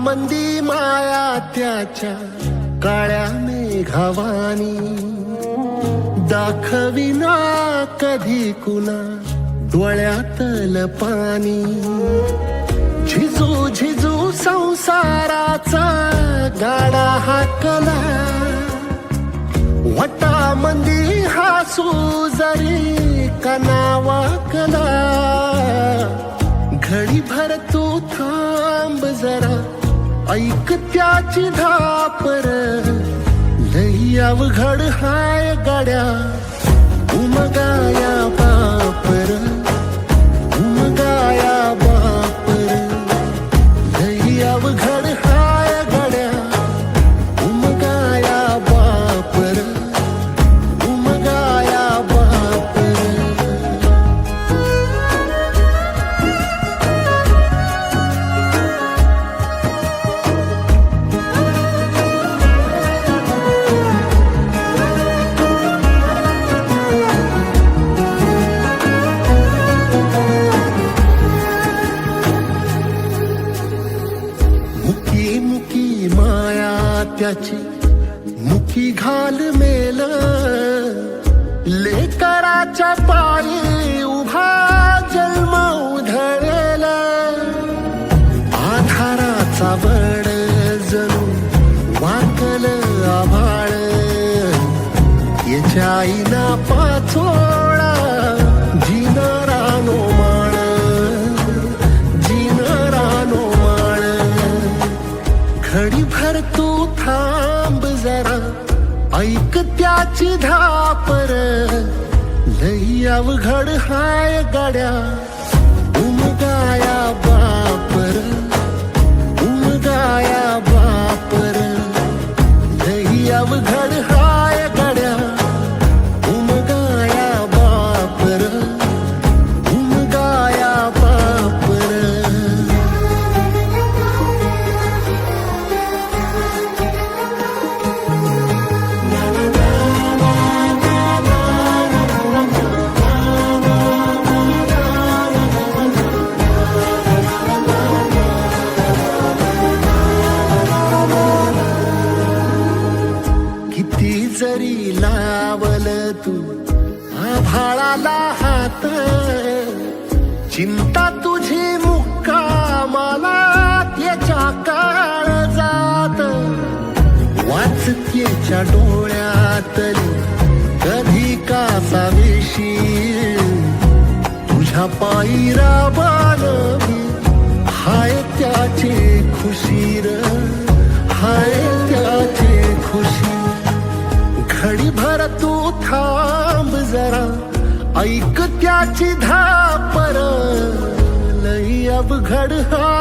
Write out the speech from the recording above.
मंदी माया त्याच्या काळ्या मेघावानी, दाखविना कधी कुणा डोळ्यातल पाणी. झिजू झिजू संसाराचा गाडा हाकला, वटामंदी हासू जरी कनावाकला. घडी भर तू थांब जरा, ऐक त्याची धापर, लई अवघड हाय गड्या उमगाया बापर, उमगाया बापर. लई अवघड हाय गड्या उमगाया बापर, उमगाया बापर. मुकी मुकी माया त्याची मुकी घाल मेल, लेकराच्या पायी उभा जन्म उधळेल. आधाराचा बड जणू वाकल आभाळ, याच्या आईना पाचोळा जिनारानो माळ, जिनारानो माळ. घडी भर तू थांब जरा, ऐक त्याची धापर, लई अवघड हाय गड्या उमगाया बापर, उमगाया बापर. लई अवघड हाय गड्या उमगाया बापर, उमगाया बापर. किती जरी लावल तू आभाळाला हात, चिंता तुझी मुक्कामाला त्याच्या काळजात. वाचतेच्या डोळ्यातली कधी कासा वेशी, तुझ्या पायी राबान हाय त्याचे खुशीर, हाय त्याचे खुशी. घडी भर तू थांब जरा, ऐक त्याची धापर, लई अवघड हा